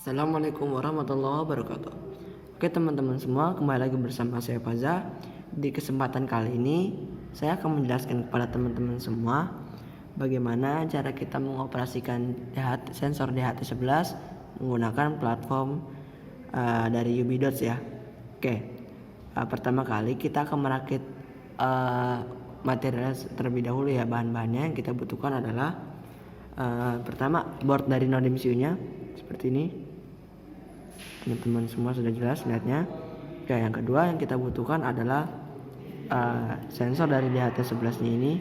Assalamualaikum warahmatullahi wabarakatuh. Oke teman-teman semua, kembali lagi bersama saya Faza. Di kesempatan kali ini saya akan menjelaskan kepada teman-teman semua bagaimana cara kita mengoperasikan sensor DHT11 menggunakan platform dari UBDOTS ya. Oke, pertama kali kita akan merakit material terlebih dahulu ya. Bahan-bahannya yang kita butuhkan adalah pertama board dari node MCU-nya seperti ini. Teman-teman semua sudah jelas lihatnya. Oke, yang kedua yang kita butuhkan adalah sensor dari DHT11 nya ini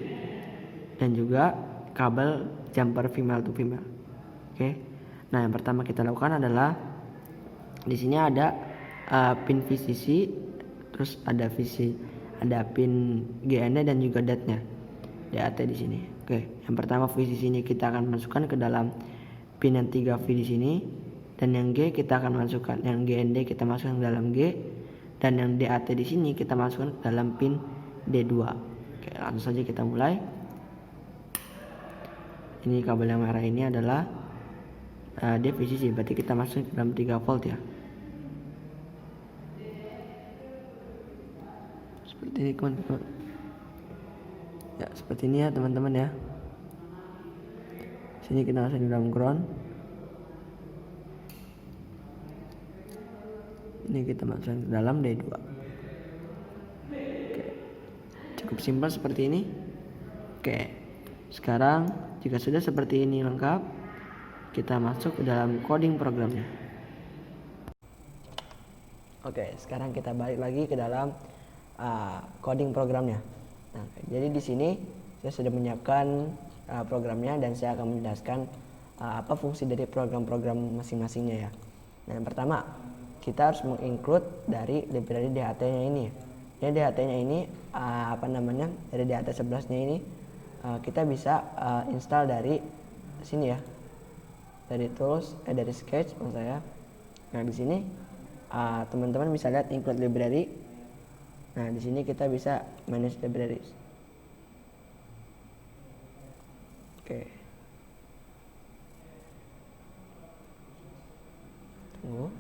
dan juga kabel jumper female to female. Oke. Nah, yang pertama kita lakukan adalah di sini ada pin VCC, terus ada pin GND dan juga DAT-nya. DAT di sini. Oke, yang pertama VCC ini kita akan masukkan ke dalam pin yang 3V di sini. Dan yang G kita akan masukkan, yang GND kita masukkan ke dalam G, dan yang DAT di sini kita masukkan ke dalam pin D2. Oke, langsung saja kita mulai. Ini kabel yang merah ini adalah VCC, berarti kita masuk ke dalam 3 volt ya. Seperti ini teman-teman. Ya, seperti ini ya teman-teman ya. Sini kita masuk di dalam ground. Ini kita masukkan ke dalam D2. Oke. Cukup simpel seperti ini. Oke. Sekarang jika sudah seperti ini lengkap, kita masuk ke dalam coding programnya. Oke, sekarang kita balik lagi ke dalam coding programnya. Nah, jadi di sini saya sudah menyiapkan programnya dan saya akan menjelaskan apa fungsi dari program-program masing-masingnya ya. Nah, yang pertama kita harus menginclude dari library DHT-nya ini. Jadi DHT-nya ini dari DHT11-nya ini kita bisa install dari sini ya. Dari tools dari sketch maksud saya. Nah, di sini teman-teman bisa lihat include library. Nah, di sini kita bisa manage libraries. Oke. Tunggu.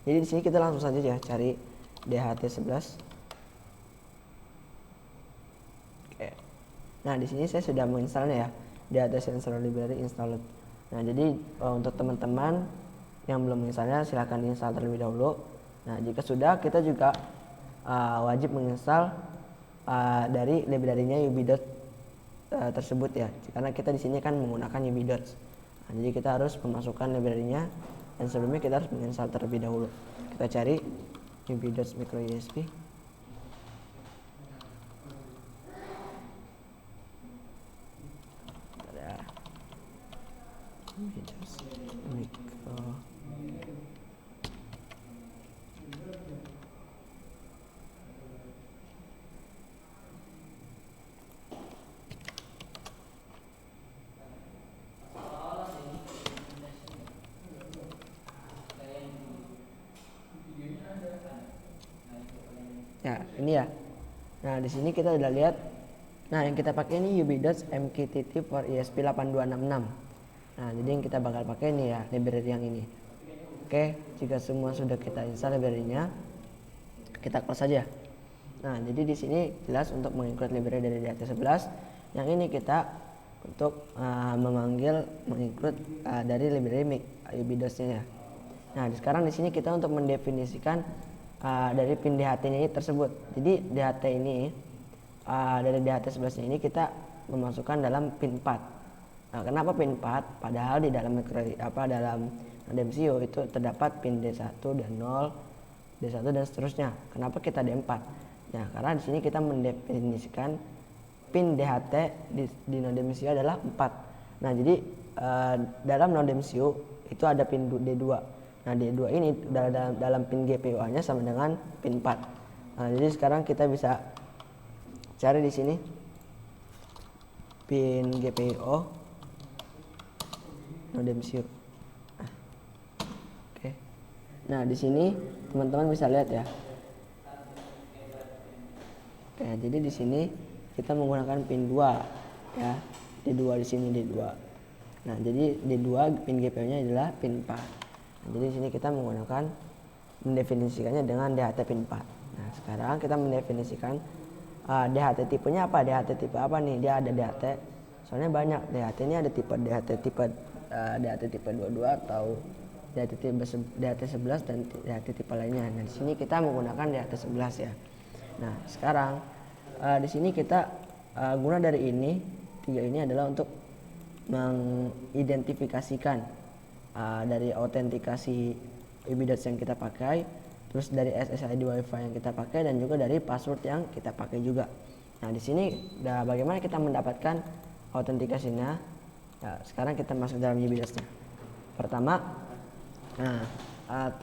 Jadi di sini kita langsung saja ya cari DHT11. Oke. Nah, di sini saya sudah menginstalnya ya. DHT Sensor Library installed. Nah, jadi untuk teman-teman yang belum menginstalnya silahkan diinstal terlebih dahulu. Nah, jika sudah, kita juga wajib menginstal dari library-nya UBDOTS tersebut ya. Karena kita di sini kan menggunakan UBDOTS. Nah, jadi kita harus memasukkan library-nya. Dan sebelumnya kita harus menginstal terlebih dahulu. Kita cari UBDOTS micro USB. Ada UBDOTS micro. Ya, ini ya. Nah, di sini kita udah lihat. Nah, yang kita pakai ini UBDOTS MQTT for ESP8266. Nah, jadi yang kita bakal pakai ini ya, library yang ini. Oke, jika semua sudah kita install library-nya, kita close saja. Nah, jadi di sini jelas untuk menginclude library dari DHT11. Yang ini kita untuk menginclude dari library UBDOTS-nya ya. Nah, sekarang di sini kita untuk mendefinisikan dari pin DHT-nya ini tersebut. Jadi DHT ini dari DHT11-nya ini kita memasukkan dalam pin 4. Nah, kenapa pin 4? Padahal di dalam dalam MCU itu terdapat pin D1 dan 0, D1 dan seterusnya. Kenapa kita D4? Nah, karena di sini kita mendefinisikan pin DHT di node MCU adalah 4. Nah, jadi dalam node MCU itu ada pin D2. Nah, D2 ini dalam pin GPIO-nya sama dengan pin 4. Nah, jadi sekarang kita bisa cari di sini pin GPIO node MCU. Oke. Nah, di sini teman-teman bisa lihat ya. Oke, jadi di sini kita menggunakan pin 2. ya. D2 di sini D2. Nah, jadi D2 pin GPU-nya adalah pin 4. Nah, jadi di sini kita menggunakan mendefinisikannya dengan DHT pin 4. Nah, sekarang kita mendefinisikan DHT tipenya apa? DHT tipe apa nih? Dia ada DHT. Soalnya banyak DHT ini, ada tipe DHT tipe DHT tipe 22 atau DHT 11 dan DHT tipe lainnya. Nah, di sini kita menggunakan DHT 11 ya. Nah, sekarang di sini kita guna dari ini, tiga ini adalah untuk mengidentifikasikan dari autentikasi UbiDots yang kita pakai, terus dari SSID WiFi yang kita pakai, dan juga dari password yang kita pakai juga. Nah, di sini bagaimana kita mendapatkan autentikasinya? Nah, sekarang kita masuk dalam UbiDots-nya. Pertama,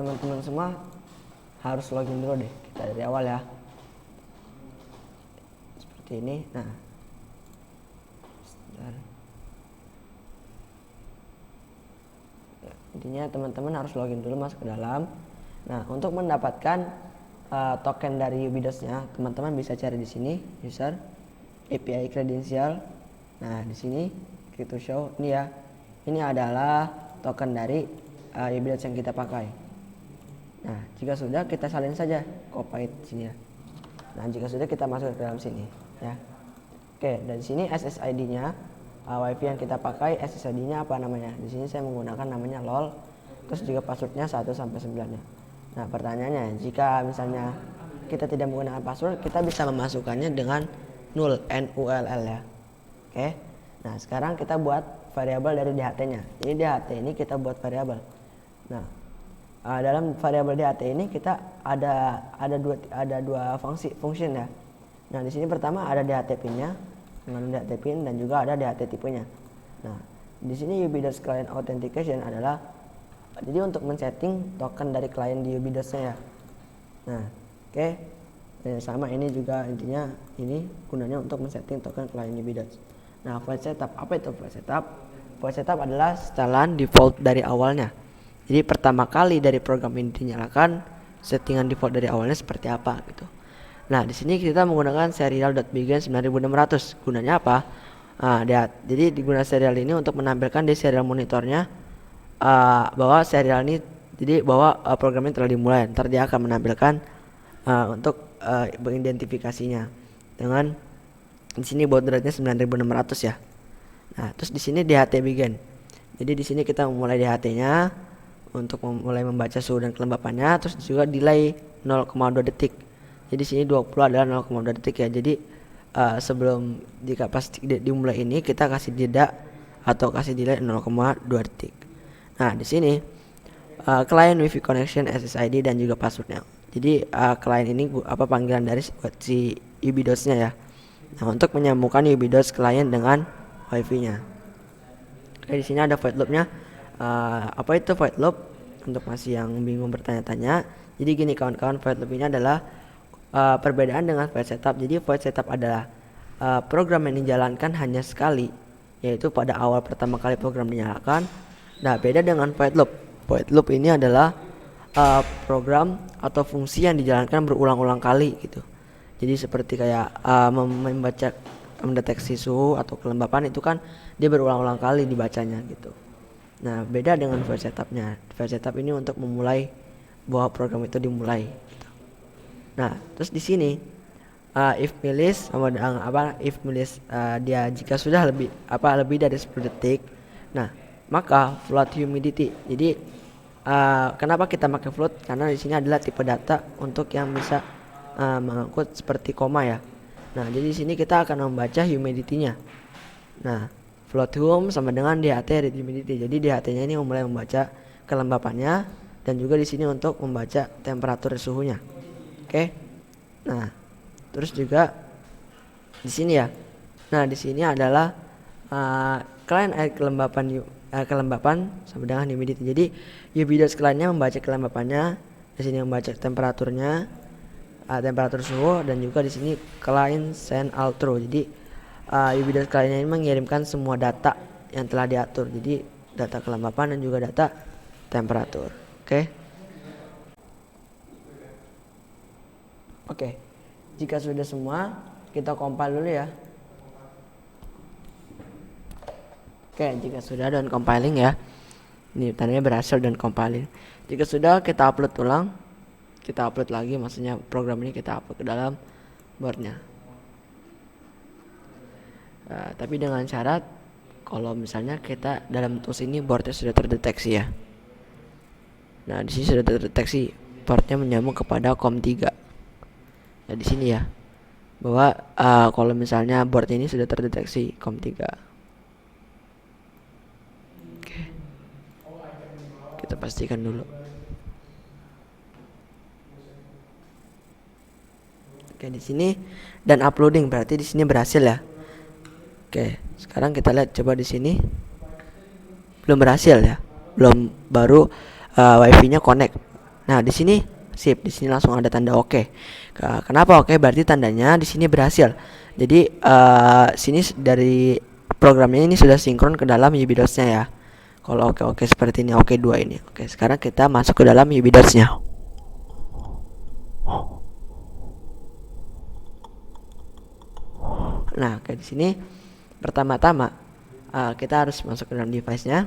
teman-teman semua harus login dulu deh, kita dari awal ya. Seperti ini. Nah, intinya teman-teman harus login dulu, masuk ke dalam. Nah, untuk mendapatkan token dari UbiDots-nya, teman-teman bisa cari di sini user API credential. Nah, di sini click to show ini ya. Ini adalah token dari UbiDots yang kita pakai. Nah, jika sudah, kita salin saja copy sini ya. Nah, jika sudah, kita masuk ke dalam sini ya. Oke, dari sini SSID-nya WiFi yang kita pakai, SSID-nya apa namanya? Di sini saya menggunakan namanya LOL. Terus juga passwordnya 1 sampai 9-nya. Nah, pertanyaannya, jika misalnya kita tidak menggunakan password, kita bisa memasukkannya dengan null, NULL ya. Oke. Nah, sekarang kita buat variabel dari DHT-nya. Jadi DHT ini kita buat variabel. Nah, dalam variabel DHT ini kita ada dua function ya. Nah, di sini pertama ada DHT pin-nya, dengan DHT pin, dan juga ada DHT tipenya. Nah, di sini UbiDots Client Authentication adalah jadi untuk men-setting token dari klien di UbiDots-nya ya. Nah, oke. Sama ini juga intinya ini gunanya untuk men-setting token klien UbiDots. Nah, flight setup, apa itu flight setup? Flight setup adalah setelan default dari awalnya. Jadi pertama kali dari program ini dinyalakan, settingan default dari awalnya seperti apa gitu. Nah, di sini kita menggunakan serial.begin 9600. Gunanya apa? Jadi digunakan serial ini untuk menampilkan di serial monitornya bahwa serial ini, jadi bahwa program ini telah dimulai. Ntar dia akan menampilkan untuk mengidentifikasinya dengan di sini baud rate-nya 9600 ya. Nah, terus di sini DHT begin. Jadi di sini kita memulai DHT-nya untuk mulai membaca suhu dan kelembapannya, terus juga delay 0,2 detik. Jadi sini 20 adalah 0,2 detik ya. Jadi sebelum jika pas dimulai ini kita kasih jeda atau kasih delay 0,2 detik. Nah, di sini client Wi-Fi connection, SSID, dan juga passwordnya. Jadi client ini panggilan dari si UbiDots-nya ya. Nah, untuk menyambungkan UbiDots client dengan Wi-Fi-nya. Oke, di sini ada void loop-nya. Apa itu void loop? Untuk masih yang bingung bertanya-tanya, jadi gini kawan-kawan, void loop ini adalah perbedaan dengan void setup. Jadi void setup adalah program yang dijalankan hanya sekali, yaitu pada awal pertama kali program dinyalakan. Nah, beda dengan void loop. Void loop ini adalah program atau fungsi yang dijalankan berulang-ulang kali gitu. Jadi seperti kayak membaca, mendeteksi suhu atau kelembapan, itu kan dia berulang-ulang kali dibacanya gitu. Nah, beda dengan void setupnya. Void setup ini untuk memulai bahwa program itu dimulai gitu. Nah, terus di sini if milis sama if milis dia jika sudah lebih dari 10 detik. Nah, maka float humidity. Jadi kenapa kita pakai float? Karena di sini adalah tipe data untuk yang bisa mengangkut seperti koma ya. Nah, jadi di sini kita akan membaca humidity-nya. Nah, float hum sama dengan DHT read humidity. Jadi DHT-nya ini mulai membaca kelembapannya, dan juga di sini untuk membaca temperatur suhunya. Oke. Nah, terus juga di sini ya. Nah, di sini adalah client air kelembapan sama dengan humidity. Jadi UbiDots client-nya membaca kelembapannya, di sini membaca temperaturnya, temperatur suhu, dan juga di sini client send all true. Jadi UbiDots client-nya ini mengirimkan semua data yang telah diatur. Jadi data kelembapan dan juga data temperatur. Oke. Jika sudah semua, kita compile dulu ya. Oke, jika sudah dan compiling ya. Ini tandanya berhasil dan compiling. Jika sudah, kita upload ulang. Kita upload lagi, maksudnya program ini kita upload ke dalam boardnya. Tapi dengan syarat kalau misalnya kita dalam tools ini boardnya sudah terdeteksi ya. Nah, di sini sudah terdeteksi portnya menyambung kepada COM3. Nah, di sini ya. Bahwa kalau misalnya board ini sudah terdeteksi COM3. Oke. Kita pastikan dulu. Oke, di sini dan uploading berarti di sini berhasil ya. Oke, sekarang kita lihat coba di sini. Belum berhasil ya. Belum, baru wifi-nya connect. Nah, di sini sip, di sini langsung ada tanda oke. Kenapa oke? Berarti tandanya di sini berhasil. Jadi sini dari programnya ini sudah sinkron ke dalam UBDOS-nya ya. Kalau oke seperti ini, oke 2 ini. Oke, sekarang kita masuk ke dalam UBDOS-nya. Nah, kayak di sini pertama-tama kita harus masuk ke dalam device-nya.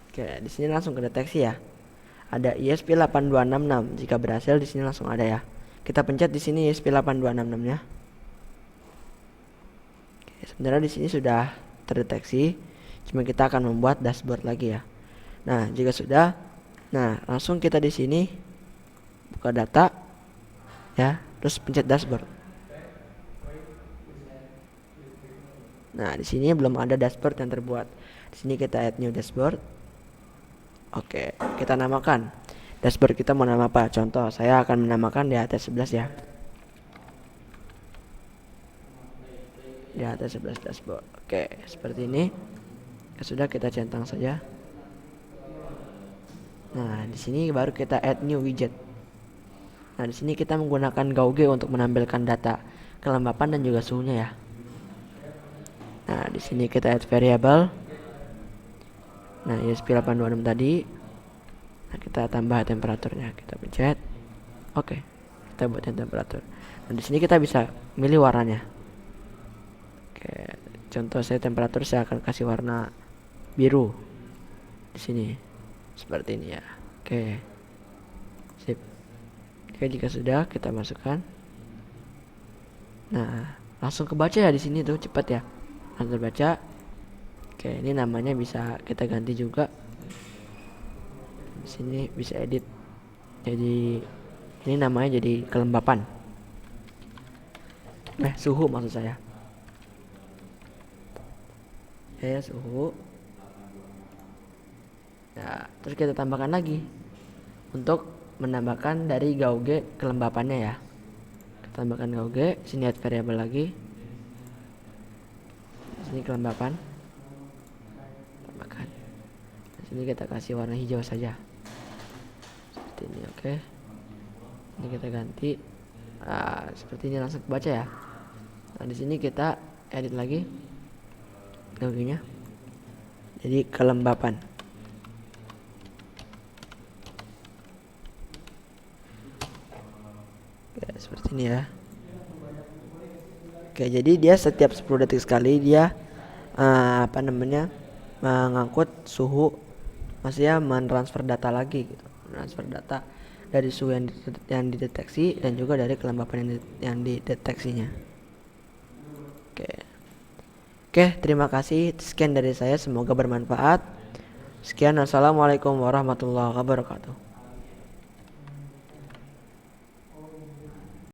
Oke, di sini langsung kedeteksi ya. Ada ESP8266. Jika berhasil di sini langsung ada ya. Kita pencet di sini ESP8266-nya. Oke, sebenarnya di sini sudah terdeteksi. Cuma kita akan membuat dashboard lagi ya. Nah, jika sudah, nah langsung kita di sini buka data ya, terus pencet dashboard. Nah, di sini belum ada dashboard yang terbuat. Di sini kita add new dashboard. Oke, kita namakan dashboard kita mau nama apa? Contoh, saya akan menamakan DHT11 ya. DHT11 dashboard. Oke, seperti ini. Ya sudah, kita centang saja. Nah, di sini baru kita add new widget. Nah, di sini kita menggunakan Gauge untuk menampilkan data kelembapan dan juga suhunya ya. Nah, di sini kita add variable. Nah, ESP826 tadi. Nah, kita tambah temperaturnya, kita pencet. Oke, kita buat temperatur. Nah, di sini kita bisa milih warnanya. Oke, contoh saya temperatur saya akan kasih warna biru. Di sini seperti ini ya. Oke. Sip. Oke, jika sudah kita masukkan. Nah, langsung kebaca ya di sini tuh, cepat ya. Langsung terbaca. Oke, ini namanya bisa kita ganti juga. Di sini bisa edit. Jadi ini namanya jadi kelembapan. Suhu maksud saya. Ya, suhu. Ya, terus kita tambahkan lagi untuk menambahkan dari Gauge kelembapannya ya. Kita tambahkan Gauge, sini add variable lagi. Sini kelembapan. Tambahkan. Sini kita kasih warna hijau saja. Seperti ini, oke. Ini kita ganti. Seperti ini langsung baca ya. Nah, di sini kita edit lagi Gauge-nya. Jadi kelembapan. Oke, seperti ini ya. Oke, jadi dia setiap 10 detik sekali dia mengangkut suhu, maksudnya mentransfer data lagi gitu. Transfer data dari suhu yang dideteksi dan juga dari kelembapan yang dideteksinya. Oke, terima kasih. Sekian dari saya, semoga bermanfaat. Sekian, assalamualaikum warahmatullahi wabarakatuh.